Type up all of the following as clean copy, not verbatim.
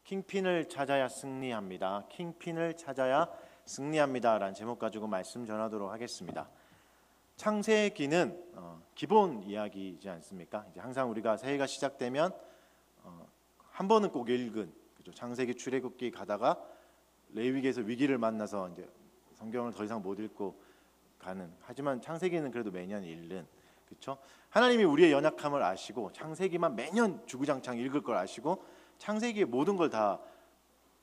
킹핀을 찾아야 승리합니다. 킹핀을 찾아야 승리합니다 라는 제목 가지고 말씀 전하도록 하겠습니다. 창세기는 기본 이야기이지 않습니까? 이제 항상 우리가 새해가 시작되면 한 번은 꼭 읽은, 그죠? 창세기, 출애굽기 가다가 레위기에서 위기를 만나서 이제 성경을 더 이상 못 읽고 가는, 하지만 창세기는 그래도 매년 읽는, 그렇죠? 하나님이 우리의 연약함을 아시고 창세기만 매년 주구장창 읽을 걸 아시고 창세기의 모든 걸 다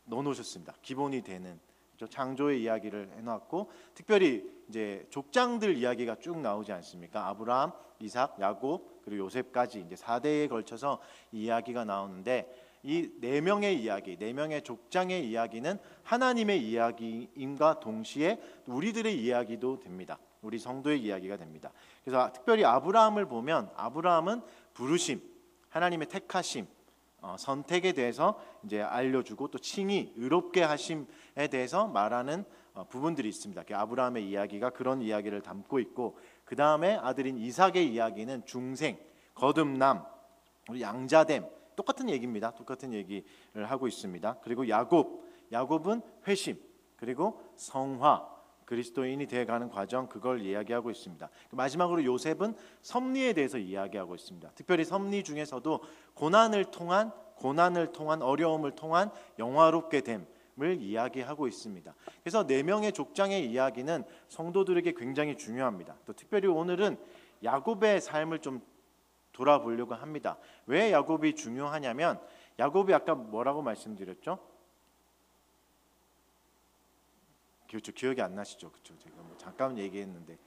넣어놓으셨습니다. 기본이 되는, 그렇죠? 창조의 이야기를 해놨고, 특별히 이제 족장들 이야기가 쭉 나오지 않습니까? 아브라함, 이삭, 야곱, 그리고 요셉까지 이제 4대에 걸쳐서 이 이야기가 나오는데, 이 네 명의 이야기, 네 명의 족장의 이야기는 하나님의 이야기임과 동시에 우리들의 이야기도 됩니다. 우리 성도의 이야기가 됩니다. 그래서 특별히 아브라함을 보면 아브라함은 부르심, 하나님의 택하심, 선택에 대해서 이제 알려주고, 또 칭의, 의롭게 하심에 대해서 말하는 부분들이 있습니다. 아브라함의 이야기가 그런 이야기를 담고 있고, 그 다음에 아들인 이삭의 이야기는 중생, 거듭남, 양자됨, 똑같은 얘기입니다. 똑같은 얘기를 하고 있습니다. 그리고 야곱은 회심, 그리고 성화, 그리스도인이 되어가는 과정, 그걸 이야기하고 있습니다. 마지막으로 요셉은 섭리에 대해서 이야기하고 있습니다. 특별히 섭리 중에서도 고난을 통한 어려움을 통한 영화롭게 됨을 이야기하고 있습니다. 그래서 네 명의 족장의 이야기는 성도들에게 굉장히 중요합니다. 또 특별히 오늘은 야곱의 삶을 좀 돌아보려고 합니다. 왜 야곱이 중요하냐면, 야곱이 아까 뭐라고 말씀드렸죠? 그렇죠. 기억이 안 나시죠? 그렇죠. 제가 잠깐 얘기했는데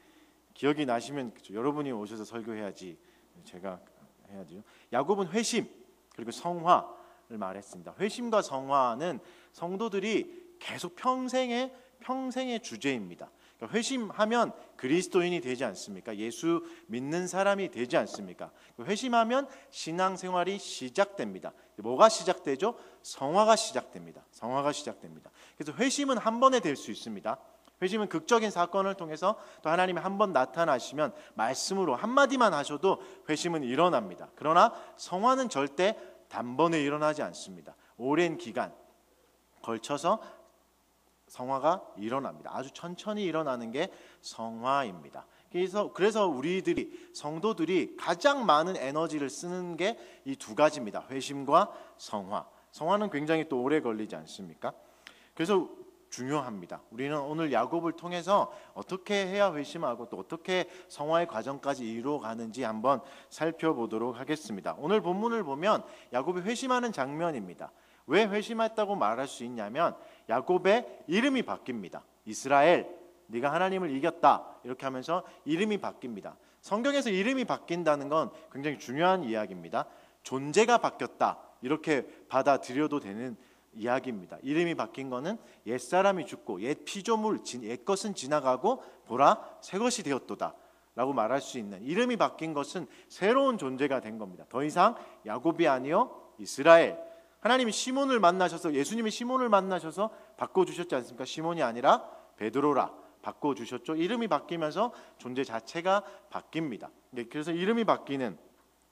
기억이 나시면, 그렇죠, 여러분이 오셔서 설교해야지, 제가 해야죠. 야곱은 회심 그리고 성화를 말했습니다. 회심과 성화는 성도들이 계속 평생의 주제입니다. 그러니까 회심하면 그리스도인이 되지 않습니까? 예수 믿는 사람이 되지 않습니까? 회심하면 신앙생활이 시작됩니다. 뭐가 시작되죠? 성화가 시작됩니다. 그래서 회심은 한 번에 될 수 있습니다. 회심은 극적인 사건을 통해서 또 하나님이 한 번 나타나시면 말씀으로 한마디만 하셔도 회심은 일어납니다. 그러나 성화는 절대 단번에 일어나지 않습니다. 오랜 기간 걸쳐서 성화가 일어납니다. 아주 천천히 일어나는 게 성화입니다. 그래서 우리들이, 성도들이 가장 많은 에너지를 쓰는 게 이 두 가지입니다. 회심과 성화. 성화는 굉장히 또 오래 걸리지 않습니까? 그래서 중요합니다. 우리는 오늘 야곱을 통해서 어떻게 해야 회심하고 또 어떻게 성화의 과정까지 이루어가는지 한번 살펴보도록 하겠습니다. 오늘 본문을 보면 야곱이 회심하는 장면입니다. 왜 회심했다고 말할 수 있냐면, 야곱의 이름이 바뀝니다. 이스라엘, 네가 하나님을 이겼다, 이렇게 하면서 이름이 바뀝니다. 성경에서 이름이 바뀐다는 건 굉장히 중요한 이야기입니다. 존재가 바뀌었다, 이렇게 받아들여도 되는 이야기입니다. 이름이 바뀐 거는 옛사람이 죽고 옛 피조물, 옛 것은 지나가고 보라 새 것이 되었도다 라고 말할 수 있는, 이름이 바뀐 것은 새로운 존재가 된 겁니다. 더 이상 야곱이 아니요 이스라엘. 하나님이 시몬을 만나셔서, 예수님이 시몬을 만나셔서 바꿔주셨지 않습니까? 시몬이 아니라 베드로라 바꿔주셨죠. 이름이 바뀌면서 존재 자체가 바뀝니다. 그래서 이름이 바뀌는,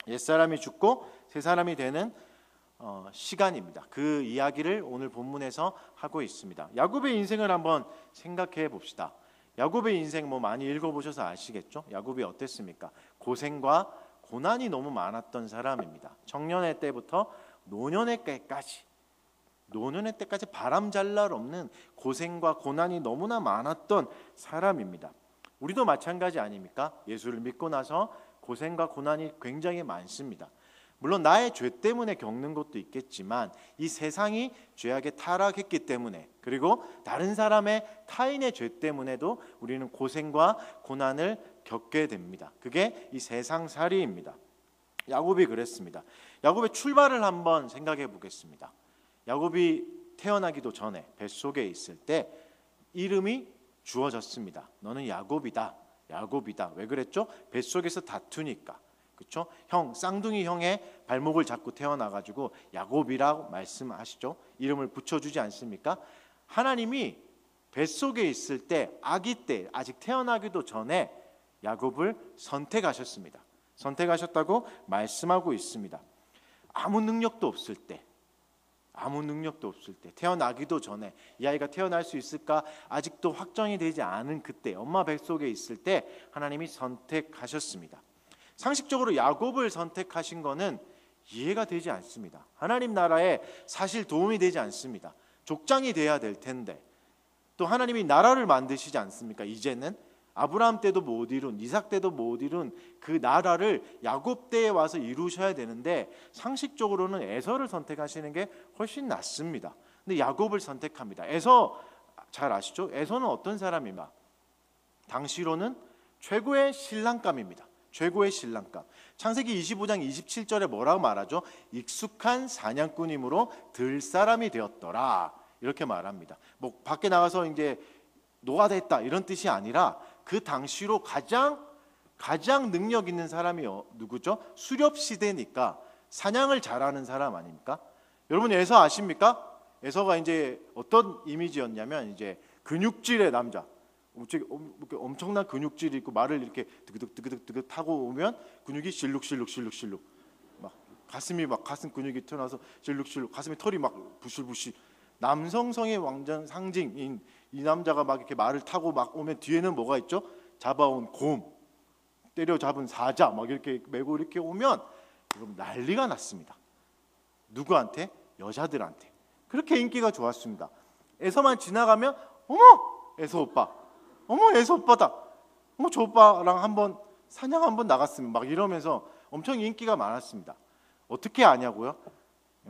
옛사람이 죽고 새 사람이 되는 시간입니다. 그 이야기를 오늘 본문에서 하고 있습니다. 야곱의 인생을 한번 생각해 봅시다. 야곱의 인생 많이 읽어보셔서 아시겠죠? 야곱이 어땠습니까? 고생과 고난이 너무 많았던 사람입니다. 청년의 때부터 노년의 때까지 바람 잘 날 없는 고생과 고난이 너무나 많았던 사람입니다. 우리도 마찬가지 아닙니까? 예수를 믿고 나서 고생과 고난이 굉장히 많습니다. 물론 나의 죄 때문에 겪는 것도 있겠지만, 이 세상이 죄악에 타락했기 때문에, 그리고 다른 사람의, 타인의 죄 때문에도 우리는 고생과 고난을 겪게 됩니다. 그게 이 세상살이입니다. 야곱이 그랬습니다. 야곱의 출발을 한번 생각해 보겠습니다. 야곱이 태어나기도 전에 뱃속에 있을 때 이름이 주어졌습니다. 너는 야곱이다. 왜 그랬죠? 뱃속에서 다투니까. 그렇죠? 쌍둥이 형의 발목을 잡고 태어나가지고 야곱이라고 말씀하시죠. 이름을 붙여주지 않습니까? 하나님이 뱃속에 있을 때, 아기 때, 아직 태어나기도 전에 야곱을 선택하셨습니다. 선택하셨다고 말씀하고 있습니다. 아무 능력도 없을 때, 아무 능력도 없을 때, 태어나기도 전에, 이 아이가 태어날 수 있을까 아직도 확정이 되지 않은 그때, 엄마 뱃속에 있을 때 하나님이 선택하셨습니다. 상식적으로 야곱을 선택하신 거는 이해가 되지 않습니다. 하나님 나라에 사실 도움이 되지 않습니다. 족장이 돼야 될 텐데, 또 하나님이 나라를 만드시지 않습니까? 이제는 아브라함 때도 못 이룬, 이삭 때도 못 이룬 그 나라를 야곱 때에 와서 이루셔야 되는데, 상식적으로는 에서를 선택하시는 게 훨씬 낫습니다. 근데 야곱을 선택합니다. 에서 잘 아시죠? 에서는 어떤 사람이냐? 당시로는 최고의 신랑감입니다. 최고의 신랑감. 창세기 25장 27절에 뭐라고 말하죠? 익숙한 사냥꾼이므로 들 사람이 되었더라, 이렇게 말합니다. 뭐 밖에 나가서 이제 노가다했다 이런 뜻이 아니라, 그 당시로 가장 능력 있는 사람이 누구죠? 수렵 시대니까 사냥을 잘하는 사람 아닙니까? 여러분 에서 아십니까? 에서가 이제 어떤 이미지였냐면, 이제 근육질의 남자, 엄청난 근육질이 있고 말을 이렇게 드그득 타고 오면 근육이 실룩실룩 막 가슴이 막 가슴 근육이 튀어나와서 실룩실룩, 가슴에 털이 막 부실부실, 남성성의 완전 상징인 이 남자가 막 이렇게 말을 타고 막 오면 뒤에는 뭐가 있죠? 잡아온 곰, 때려잡은 사자 막 이렇게 메고 이렇게 오면 그럼 난리가 났습니다. 누구한테? 여자들한테. 그렇게 인기가 좋았습니다. 에서만 지나가면 어머 에서 오빠, 어머 에서 오빠다, 어머 저 오빠랑 한번 사냥 한번 나갔으면 막 이러면서 엄청 인기가 많았습니다. 어떻게 아냐고요?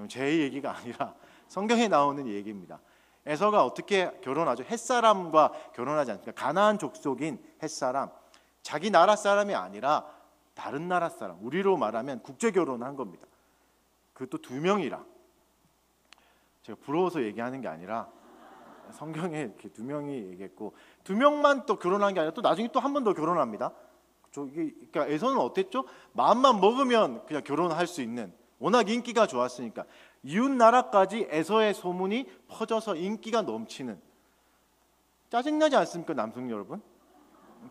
제 얘기가 아니라 성경에 나오는 얘기입니다. 에서가 어떻게 결혼하죠? 햇사람과 결혼하지 않습니까? 가나안 족속인 햇사람, 자기 나라 사람이 아니라 다른 나라 사람, 우리로 말하면 국제 결혼한 겁니다. 그것도 2명이랑. 제가 부러워서 얘기하는 게 아니라 성경에 이렇게 2명이 얘기했고, 2명만 또 결혼한 게 아니라 또 나중에 또 한 번 더 결혼합니다. 그러니까 에서는 어땠죠? 마음만 먹으면 그냥 결혼할 수 있는, 워낙 인기가 좋았으니까 이웃 나라까지 에서의 소문이 퍼져서 인기가 넘치는. 짜증나지 않습니까, 남성 여러분?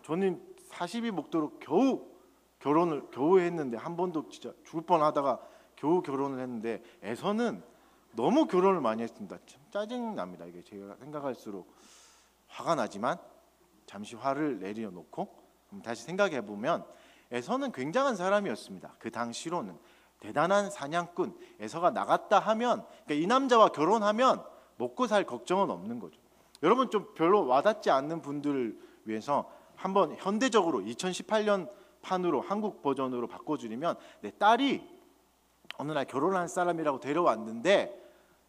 저는 40이 먹도록 겨우 했는데, 한 번도 진짜 죽을 뻔하다가 겨우 결혼을 했는데, 에서는 너무 결혼을 많이 했습니다. 참 짜증납니다. 이게 제가 생각할수록 화가 나지만 잠시 화를 내려놓고 다시 생각해 보면 에서는 굉장한 사람이었습니다. 그 당시로는 대단한 사냥꾼. 에서가 나갔다 하면, 그러니까 이 남자와 결혼하면 먹고 살 걱정은 없는 거죠. 여러분 좀 별로 와닿지 않는 분들을 위해서 한번 현대적으로 2018년 판으로 한국 버전으로 바꿔드리면, 내 딸이 어느 날 결혼한 사람이라고 데려왔는데,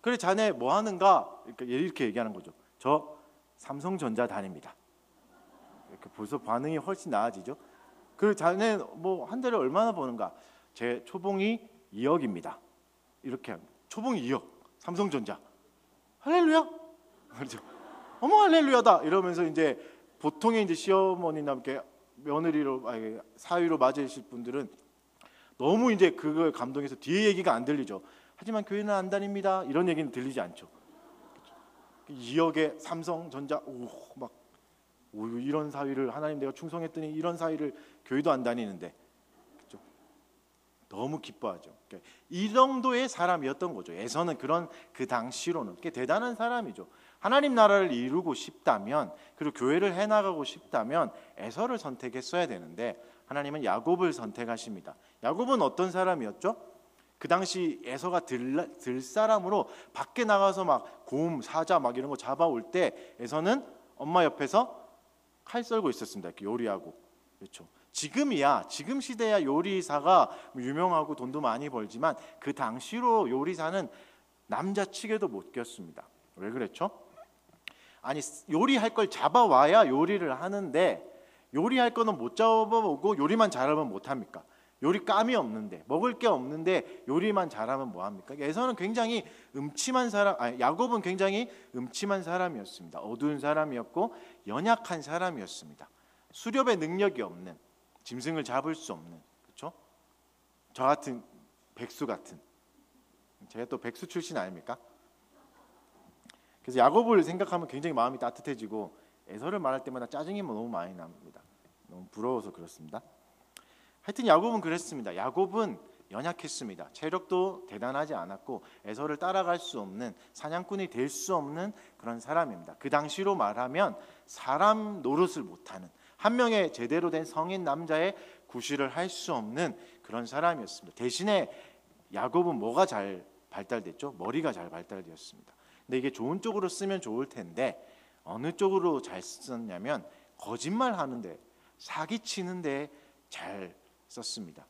그래 자네 뭐 하는가? 이렇게 얘기하는 거죠. 저 삼성전자 다닙니다. 이렇게 벌써 반응이 훨씬 나아지죠. 그리고 자네 뭐 한 달에 얼마나 버는가? 제 초봉이 2억입니다. 이렇게 합니다. 초봉이 2억, 삼성전자. 할렐루야? 그렇죠. 어머 할렐루야다 이러면서 이제 보통의 이제 시어머니나 이렇게 며느리로 사위로 맞으실 분들은 너무 이제 그걸 감동해서 뒤에 얘기가 안 들리죠. 하지만 교회는 안 다닙니다. 이런 얘기는 들리지 않죠. 2억의 삼성전자, 막 이런 사위를 하나님 내가 충성했더니 이런 사위를 교회도 안 다니는데, 그렇죠? 너무 기뻐하죠. 그러니까 이 정도의 사람이었던 거죠. 에서는 그런 그 당시로는 꽤 대단한 사람이죠. 하나님 나라를 이루고 싶다면, 그리고 교회를 해나가고 싶다면 에서를 선택했어야 되는데 하나님은 야곱을 선택하십니다. 야곱은 어떤 사람이었죠? 그 당시 에서가 들 사람으로 밖에 나가서 막 곰, 사자 막 이런 거 잡아올 때 에서는 엄마 옆에서 칼 썰고 있었습니다. 이렇게 요리하고. 그렇죠. 지금이야, 지금 시대야 요리사가 유명하고 돈도 많이 벌지만 그 당시로 요리사는 남자치게도 못 꼈습니다. 왜 그랬죠? 아니 요리할 걸 잡아와야 요리를 하는데, 요리할 거는 못 잡아보고 요리만 잘하면 못 합니까? 요리감이 없는데, 먹을 게 없는데 요리만 잘하면 뭐 합니까? 에서는 굉장히 음침한 사람, 야곱은 굉장히 음침한 사람이었습니다. 어두운 사람이었고 연약한 사람이었습니다. 수렵의 능력이 없는, 짐승을 잡을 수 없는, 그렇죠? 저 같은 백수 같은. 제가 또 백수 출신 아닙니까? 그래서 야곱을 생각하면 굉장히 마음이 따뜻해지고 에서를 말할 때마다 짜증이 너무 많이 납니다. 너무 부러워서 그렇습니다. 하여튼 야곱은 그랬습니다. 야곱은 연약했습니다. 체력도 대단하지 않았고 에서를 따라갈 수 없는, 사냥꾼이 될 수 없는 그런 사람입니다. 그 당시로 말하면 사람 노릇을 못하는, 한 명의 제대로 된 성인 남자의 구실을 할 수 없는 그런 사람이었습니다. 대신에 야곱은 뭐가 잘 발달됐죠? 머리가 잘 발달되었습니다. 근데 이게 좋은 쪽으로 쓰면 좋을 텐데 어느 쪽으로 잘 썼냐면 거짓말하는데, 사기치는데 잘 썼습니다.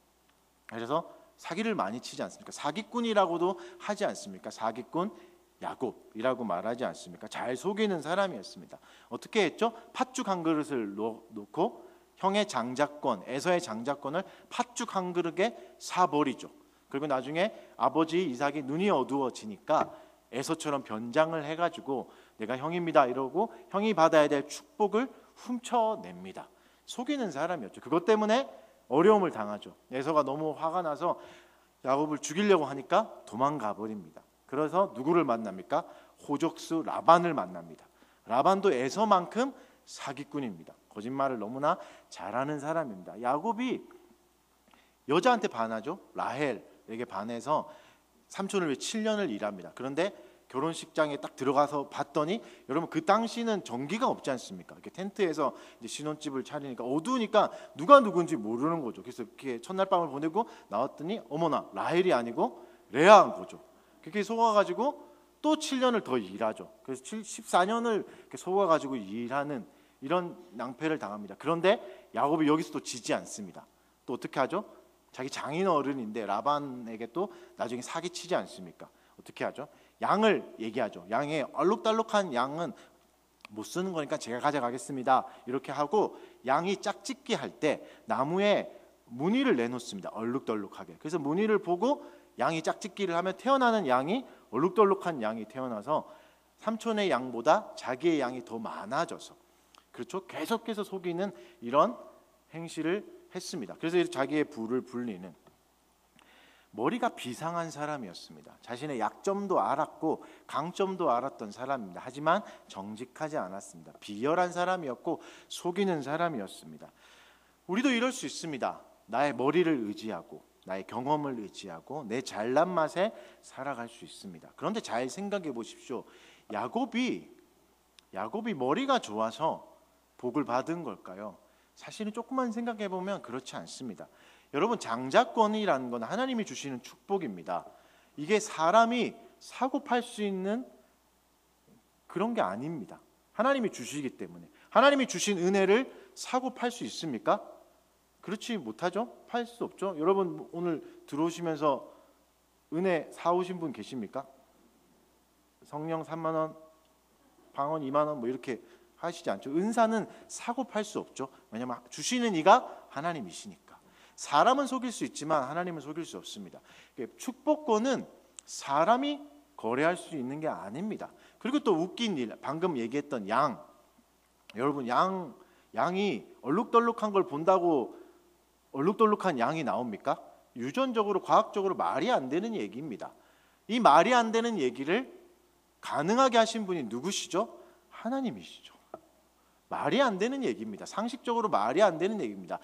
그래서 사기를 많이 치지 않습니까? 사기꾼이라고도 하지 않습니까? 사기꾼 야곱이라고 말하지 않습니까? 잘 속이는 사람이었습니다. 어떻게 했죠? 팥죽 한 그릇을 놓고 형의 장자권, 에서의 장자권을 팥죽 한 그릇에 사버리죠. 그리고 나중에 아버지 이삭이 눈이 어두워지니까 에서처럼 변장을 해가지고 내가 형입니다 이러고 형이 받아야 될 축복을 훔쳐냅니다. 속이는 사람이었죠. 그것 때문에 어려움을 당하죠. 에서가 너무 화가 나서 야곱을 죽이려고 하니까 도망가 버립니다. 그래서 누구를 만납니까? 호적수 라반을 만납니다. 라반도 에서만큼 사기꾼입니다. 거짓말을 너무나 잘하는 사람입니다. 야곱이 여자한테 반하죠. 라헬에게 반해서 삼촌을 위해 7년을 일합니다. 그런데 결혼식장에 딱 들어가서 봤더니, 여러분 그 당시는 전기가 없지 않습니까? 이렇게 텐트에서 이제 신혼집을 차리니까 어두우니까 누가 누군지 모르는 거죠. 그래서 이렇게 첫날 밤을 보내고 나왔더니 어머나 라헬이 아니고 레아인 거죠. 그렇게 속아가지고 또 7년을 더 일하죠. 그래서 14년을 이렇게 속아가지고 일하는 이런 낭패를 당합니다. 그런데 야곱이 여기서 또 지지 않습니다. 또 어떻게 하죠? 자기 장인 어른인데 라반에게 또 나중에 사기치지 않습니까? 어떻게 하죠? 양을 얘기하죠. 양의 얼룩덜룩한 양은 못 쓰는 거니까 제가 가져가겠습니다. 이렇게 하고 양이 짝짓기 할 때 나무에 무늬를 내놓습니다. 얼룩덜룩하게. 그래서 무늬를 보고 양이 짝짓기를 하면 태어나는 양이 얼룩덜룩한 양이 태어나서 삼촌의 양보다 자기의 양이 더 많아져서, 그렇죠? 계속해서 속이는 이런 행실을 했습니다. 그래서 자기의 부를 불리는, 머리가 비상한 사람이었습니다. 자신의 약점도 알았고 강점도 알았던 사람입니다. 하지만 정직하지 않았습니다. 비열한 사람이었고 속이는 사람이었습니다. 우리도 이럴 수 있습니다. 나의 머리를 의지하고 나의 경험을 의지하고 내 잘난 맛에 살아갈 수 있습니다. 그런데 잘 생각해 보십시오. 야곱이 머리가 좋아서 복을 받은 걸까요? 사실은 조금만 생각해 보면 그렇지 않습니다. 여러분, 장자권이라는 건 하나님이 주시는 축복입니다. 이게 사람이 사고 팔 수 있는 그런 게 아닙니다. 하나님이 주시기 때문에. 하나님이 주신 은혜를 사고 팔 수 있습니까? 그렇지 못하죠. 팔 수 없죠. 여러분 오늘 들어오시면서 은혜 사오신 분 계십니까? 성령 3만 원, 방언 2만 원 뭐 이렇게 하시지 않죠. 은사는 사고 팔 수 없죠. 왜냐하면 주시는 이가 하나님이시니까. 사람은 속일 수 있지만 하나님은 속일 수 없습니다. 축복권은 사람이 거래할 수 있는 게 아닙니다. 그리고 또 웃긴 일, 방금 얘기했던 양, 여러분 양이 얼룩덜룩한 걸 본다고 얼룩덜룩한 양이 나옵니까? 유전적으로 과학적으로 말이 안 되는 얘기입니다. 이 말이 안 되는 얘기를 가능하게 하신 분이 누구시죠? 하나님이시죠. 말이 안 되는 얘기입니다. 상식적으로 말이 안 되는 얘기입니다.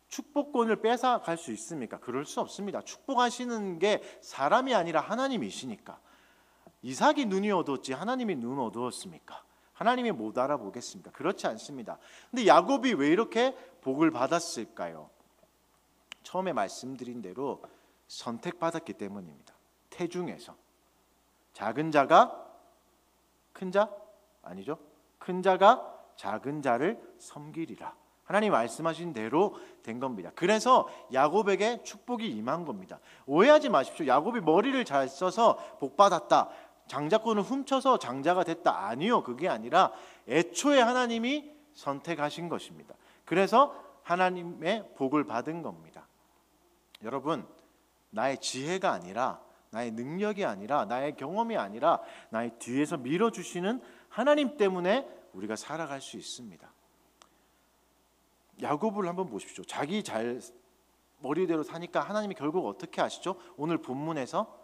축복권을 뺏어갈 수 있습니까? 그럴 수 없습니다. 축복하시는 게 사람이 아니라 하나님이시니까. 이삭이 눈이 어두웠지 하나님이 눈 어두웠습니까? 하나님이 못 알아보겠습니까? 그렇지 않습니다. 근데 야곱이 왜 이렇게 복을 받았을까요? 처음에 말씀드린 대로 선택받았기 때문입니다. 태중에서 작은 자가 큰 자? 아니죠. 큰 자가 작은 자를 섬기리라. 하나님 말씀하신 대로 된 겁니다. 그래서 야곱에게 축복이 임한 겁니다. 오해하지 마십시오. 야곱이 머리를 잘 써서 복 받았다, 장자권을 훔쳐서 장자가 됐다, 아니요. 그게 아니라 애초에 하나님이 선택하신 것입니다. 그래서 하나님의 복을 받은 겁니다. 여러분, 나의 지혜가 아니라, 나의 능력이 아니라, 나의 경험이 아니라 나의 뒤에서 밀어주시는 하나님 때문에 우리가 살아갈 수 있습니다. 야곱을 한번 보십시오. 자기 잘 머리대로 사니까 하나님이 결국 어떻게 하시죠? 오늘 본문에서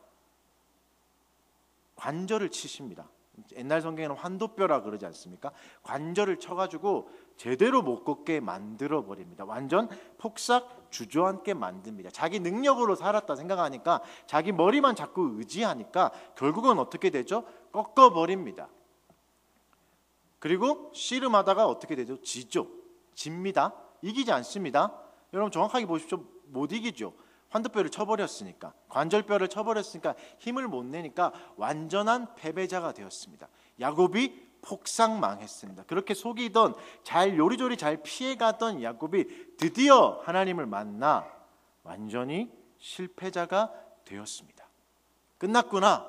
관절을 치십니다. 옛날 성경에는 환도뼈라 그러지 않습니까? 관절을 쳐가지고 제대로 못 걷게 만들어 버립니다. 완전 폭삭 주저앉게 만듭니다. 자기 능력으로 살았다 생각하니까 자기 머리만 자꾸 의지하니까 결국은 어떻게 되죠? 꺾어버립니다. 그리고 씨름하다가 어떻게 되죠? 지죠. 집니다. 이기지 않습니다. 여러분 정확하게 보십시오. 못 이기죠. 환두뼈를 쳐버렸으니까, 관절뼈를 쳐버렸으니까 힘을 못 내니까 완전한 패배자가 되었습니다. 야곱이 폭삭망했습니다. 그렇게 속이던, 잘 요리조리 잘 피해가던 야곱이 드디어 하나님을 만나 완전히 실패자가 되었습니다. 끝났구나.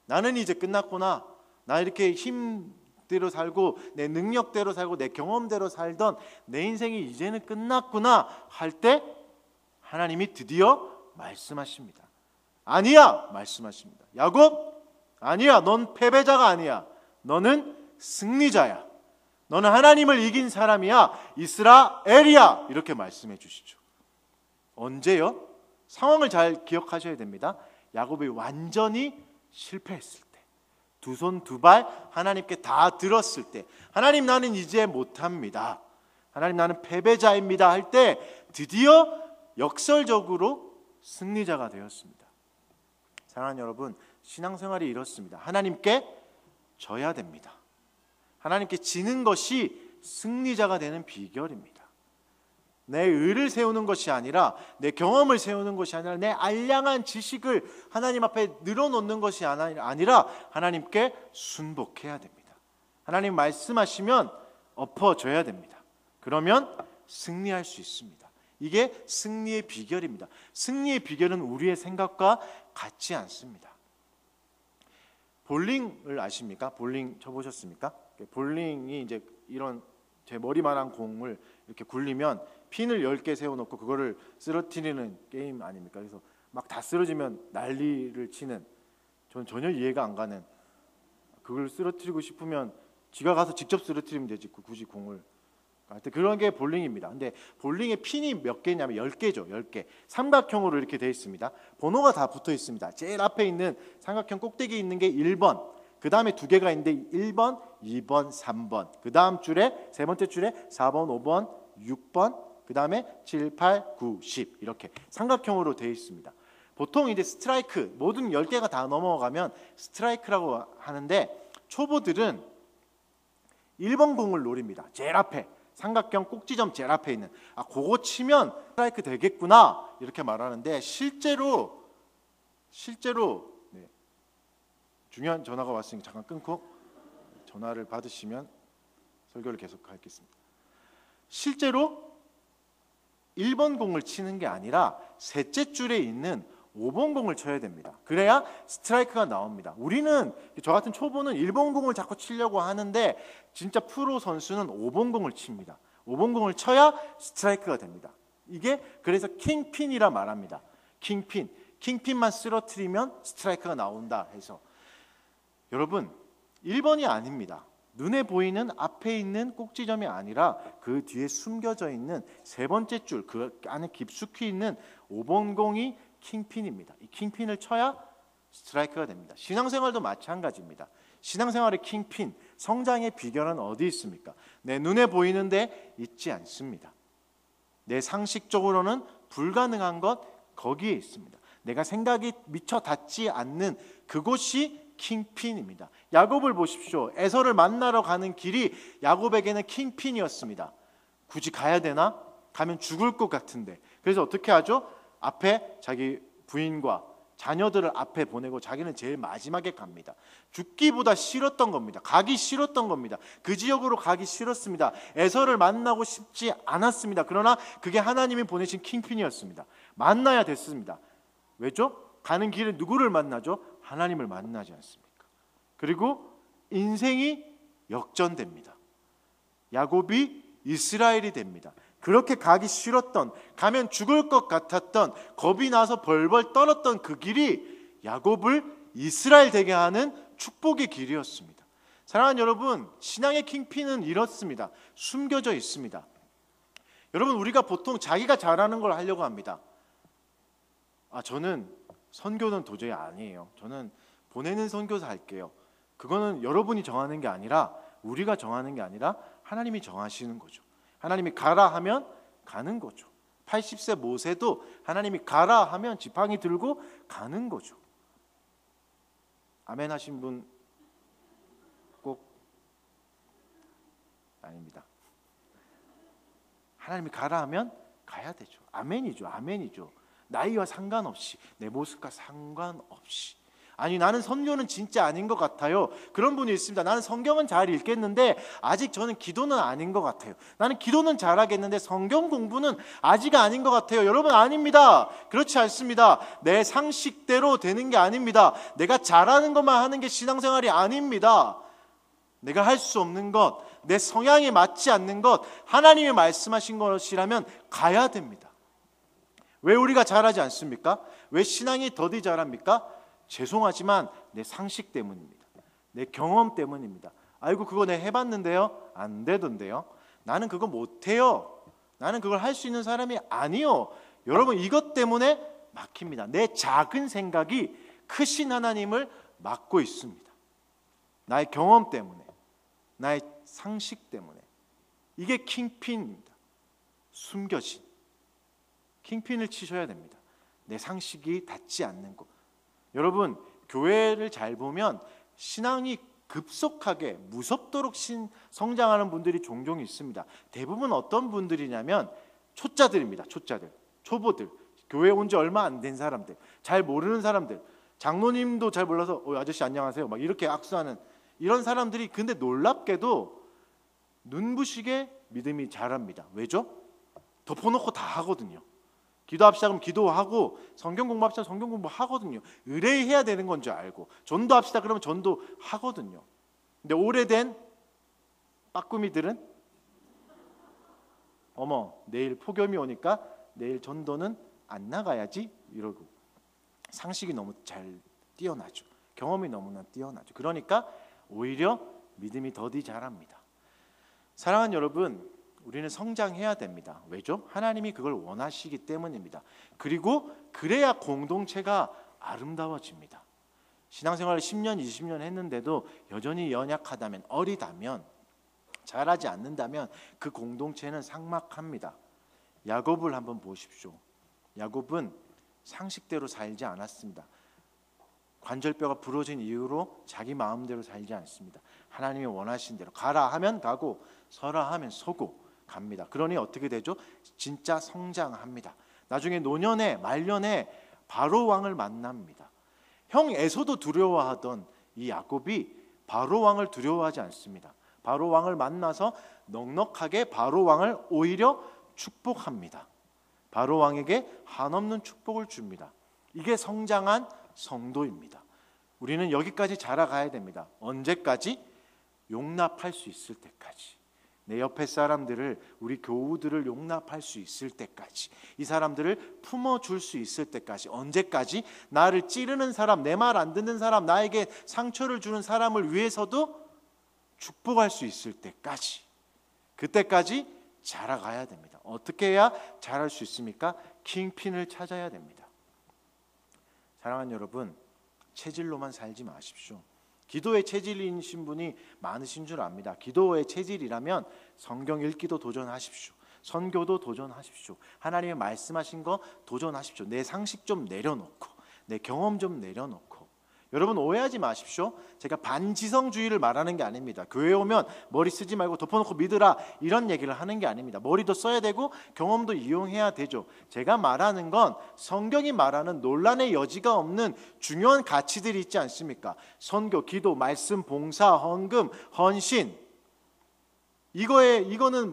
나는 이제 끝났구나. 나 이렇게 힘대로 살고 내 능력대로 살고 내 경험대로 살던 내 인생이 이제는 끝났구나 할 때 하나님이 드디어 말씀하십니다. 아니야! 말씀하십니다. 야곱, 아니야. 넌 패배자가 아니야. 너는 승리자야. 너는 하나님을 이긴 사람이야. 이스라엘이야. 이렇게 말씀해 주시죠. 언제요? 상황을 잘 기억하셔야 됩니다. 야곱이 완전히 실패했을 때, 두 손 두 발 하나님께 다 들었을 때, 하나님 나는 이제 못합니다. 하나님 나는 패배자입니다 할 때 드디어 역설적으로 승리자가 되었습니다. 사랑하는 여러분, 신앙생활이 이렇습니다. 하나님께 져야 됩니다. 하나님께 지는 것이 승리자가 되는 비결입니다. 내 의를 세우는 것이 아니라, 내 경험을 세우는 것이 아니라, 내 알량한 지식을 하나님 앞에 늘어놓는 것이 아니라 하나님께 순복해야 됩니다. 하나님 말씀하시면 엎어져야 됩니다. 그러면 승리할 수 있습니다. 이게 승리의 비결입니다. 승리의 비결은 우리의 생각과 같지 않습니다. 볼링을 아십니까? 볼링 쳐보셨습니까? 볼링이 이제 이런 제 머리만한 공을 이렇게 굴리면 핀을 10개 세워놓고 그거를 쓰러뜨리는 게임 아닙니까? 그래서 막 다 쓰러지면 난리를 치는, 저는 전혀 이해가 안 가는, 그걸 쓰러뜨리고 싶으면 지가 가서 직접 쓰러뜨리면 되지 굳이 공을. 하여튼 그런 게 볼링입니다. 근데 볼링의 핀이 몇 개냐면 10개죠. 10개. 삼각형으로 이렇게 되어 있습니다. 번호가 다 붙어 있습니다. 제일 앞에 있는 삼각형 꼭대기에 있는 게 1번. 그 다음에 두 개가 있는데 1번, 2번, 3번. 그 다음 줄에, 세 번째 줄에 4번, 5번, 6번, 그 다음에 7, 8, 9, 10 이렇게 삼각형으로 되어 있습니다. 보통 이제 스트라이크, 모든 10개가 다 넘어가면 스트라이크라고 하는데, 초보들은 1번 공을 노립니다. 제일 앞에, 삼각형 꼭지점 제일 앞에 있는, 그거 치면 스트라이크 되겠구나 이렇게 말하는데, 실제로 네, 중요한 전화가 왔으니까 잠깐 끊고 전화를 받으시면 설교를 계속하겠습니다. 실제로 1번 공을 치는 게 아니라 셋째 줄에 있는 5번 공을 쳐야 됩니다. 그래야 스트라이크가 나옵니다. 우리는, 저 같은 초보는 1번 공을 자꾸 치려고 하는데, 진짜 프로 선수는 5번 공을 칩니다. 5번 공을 쳐야 스트라이크가 됩니다. 이게 그래서 킹핀이라 말합니다. 킹핀만 쓰러뜨리면 스트라이크가 나온다 해서. 여러분, 1번이 아닙니다. 눈에 보이는 앞에 있는 꼭지점이 아니라 그 뒤에 숨겨져 있는 세 번째 줄, 그 안에 깊숙이 있는 5번 공이 킹핀입니다. 이 킹핀을 쳐야 스트라이크가 됩니다. 신앙생활도 마찬가지입니다. 신앙생활의 킹핀, 성장의 비결은 어디 있습니까? 내 눈에 보이는데 있지 않습니다. 내 상식적으로는 불가능한 것 거기에 있습니다. 내가 생각이 미처 닿지 않는 그곳이 킹핀입니다. 야곱을 보십시오. 에서를 만나러 가는 길이 야곱에게는 킹핀이었습니다. 굳이 가야 되나? 가면 죽을 것 같은데. 그래서 어떻게 하죠? 앞에 자기 부인과 자녀들을 앞에 보내고 자기는 제일 마지막에 갑니다. 죽기보다 싫었던 겁니다. 가기 싫었던 겁니다. 그 지역으로 가기 싫었습니다. 에서를 만나고 싶지 않았습니다. 그러나 그게 하나님이 보내신 킹핀이었습니다. 만나야 됐습니다. 왜죠? 가는 길에 누구를 만나죠? 하나님을 만나지 않습니까? 그리고 인생이 역전됩니다. 야곱이 이스라엘이 됩니다. 그렇게 가기 싫었던, 가면 죽을 것 같았던, 겁이 나서 벌벌 떨었던 그 길이 야곱을 이스라엘 되게 하는 축복의 길이었습니다. 사랑하는 여러분, 신앙의 킹핀은 이렇습니다. 숨겨져 있습니다. 여러분, 우리가 보통 자기가 잘하는 걸 하려고 합니다. 저는 선교는 도저히 아니에요. 저는 보내는 선교사 할게요. 그거는 여러분이 정하는 게 아니라, 우리가 정하는 게 아니라 하나님이 정하시는 거죠. 하나님이 가라 하면 가는 거죠. 80세 모세도 하나님이 가라 하면 지팡이 들고 가는 거죠. 아멘 하신 분 꼭 아닙니다. 하나님이 가라 하면 가야 되죠. 아멘이죠. 아멘이죠. 나이와 상관없이, 내 모습과 상관없이. 아니, 나는 선교는 진짜 아닌 것 같아요. 그런 분이 있습니다. 나는 성경은 잘 읽겠는데 아직 저는 기도는 아닌 것 같아요. 나는 기도는 잘하겠는데 성경 공부는 아직 아닌 것 같아요. 여러분, 아닙니다. 그렇지 않습니다. 내 상식대로 되는 게 아닙니다. 내가 잘하는 것만 하는 게 신앙생활이 아닙니다. 내가 할 수 없는 것, 내 성향에 맞지 않는 것, 하나님이 말씀하신 것이라면 가야 됩니다. 왜 우리가 잘하지 않습니까? 왜 신앙이 더디 잘합니까? 죄송하지만 내 상식 때문입니다. 내 경험 때문입니다. 아이고, 그거 내가 해봤는데요, 안 되던데요. 나는 그거 못해요. 나는 그걸 할 수 있는 사람이 아니요. 여러분, 이것 때문에 막힙니다. 내 작은 생각이 크신 하나님을 막고 있습니다. 나의 경험 때문에, 나의 상식 때문에. 이게 킹핀입니다. 숨겨진 킹핀을 치셔야 됩니다. 내 상식이 닿지 않는 곳. 여러분, 교회를 잘 보면 신앙이 급속하게 무섭도록 성장하는 분들이 종종 있습니다. 대부분 어떤 분들이냐면 초짜들입니다. 초짜들, 초보들, 교회 온 지 얼마 안 된 사람들, 잘 모르는 사람들, 장로님도 잘 몰라서 아저씨 안녕하세요 막 이렇게 악수하는 이런 사람들이, 근데 놀랍게도 눈부시게 믿음이 자랍니다. 왜죠? 덮어놓고 다 하거든요. 기도합시다 그러면 기도하고, 성경 공부합시다 성경 공부하거든요. 의뢰해야 되는 건 줄 알고, 전도합시다 그러면 전도하거든요. 근데 오래된 빠꾸미들은 어머, 내일 폭염이 오니까 내일 전도는 안 나가야지 이러고, 상식이 너무 잘 뛰어나죠. 경험이 너무나 뛰어나죠. 그러니까 오히려 믿음이 더디 자랍니다. 사랑하는 여러분, 우리는 성장해야 됩니다. 왜죠? 하나님이 그걸 원하시기 때문입니다. 그리고 그래야 공동체가 아름다워집니다. 신앙생활을 10년, 20년 했는데도 여전히 연약하다면, 어리다면, 잘하지 않는다면 그 공동체는 삭막합니다. 야곱을 한번 보십시오. 야곱은 상식대로 살지 않았습니다. 관절뼈가 부러진 이후로 자기 마음대로 살지 않습니다. 하나님이 원하신 대로 가라 하면 가고 서라 하면 서고 갑니다. 그러니 어떻게 되죠? 진짜 성장합니다. 나중에 노년에 말년에 바로 왕을 만납니다. 형 에서도 두려워하던 이 야곱이 바로 왕을 두려워하지 않습니다. 바로 왕을 만나서 넉넉하게 바로 왕을 오히려 축복합니다. 바로 왕에게 한없는 축복을 줍니다. 이게 성장한 성도입니다. 우리는 여기까지 자라가야 됩니다. 언제까지? 용납할 수 있을 때까지. 내 옆에 사람들을, 우리 교우들을 용납할 수 있을 때까지, 이 사람들을 품어줄 수 있을 때까지. 언제까지? 나를 찌르는 사람, 내 말 안 듣는 사람, 나에게 상처를 주는 사람을 위해서도 축복할 수 있을 때까지. 그때까지 자라가야 됩니다. 어떻게 해야 자랄 수 있습니까? 킹핀을 찾아야 됩니다. 사랑하는 여러분, 체질로만 살지 마십시오. 기도의 체질이신 분이 많으신 줄 압니다. 기도의 체질이라면 성경 읽기도 도전하십시오. 선교도 도전하십시오. 하나님의 말씀하신 거 도전하십시오. 내 상식 좀 내려놓고, 내 경험 좀 내려놓고. 여러분, 오해하지 마십시오. 제가 반지성주의를 말하는 게 아닙니다. 교회 오면 머리 쓰지 말고 덮어놓고 믿으라 이런 얘기를 하는 게 아닙니다. 머리도 써야 되고 경험도 이용해야 되죠. 제가 말하는 건 성경이 말하는 논란의 여지가 없는 중요한 가치들이 있지 않습니까? 선교, 기도, 말씀, 봉사, 헌금, 헌신. 이거는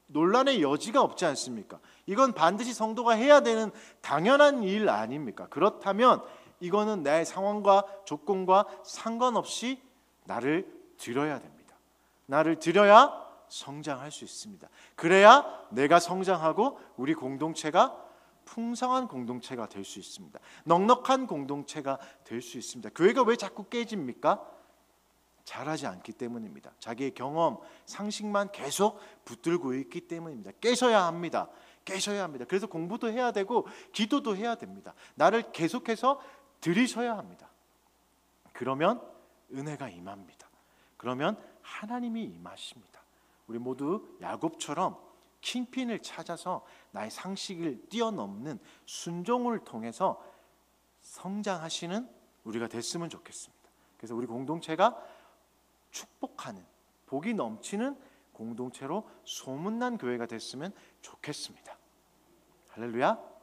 논란의 여지가 없지 않습니까? 이건 반드시 성도가 해야 되는 당연한 일 아닙니까? 그렇다면 이거는 내 상황과 조건과 상관없이 나를 드려야 됩니다. 나를 드려야 성장할 수 있습니다. 그래야 내가 성장하고 우리 공동체가 풍성한 공동체가 될 수 있습니다. 넉넉한 공동체가 될 수 있습니다. 교회가 왜 자꾸 깨집니까? 잘하지 않기 때문입니다. 자기의 경험, 상식만 계속 붙들고 있기 때문입니다. 깨셔야 합니다. 깨셔야 합니다. 그래서 공부도 해야 되고 기도도 해야 됩니다. 나를 계속해서 들이셔야 합니다. 그러면 은혜가 임합니다. 그러면 하나님이 임하십니다. 우리 모두 야곱처럼 킹핀을 찾아서 나의 상식을 뛰어넘는 순종을 통해서 성장하시는 우리가 됐으면 좋겠습니다. 그래서 우리 공동체가 축복하는, 복이 넘치는 공동체로 소문난 교회가 됐으면 좋겠습니다. 할렐루야.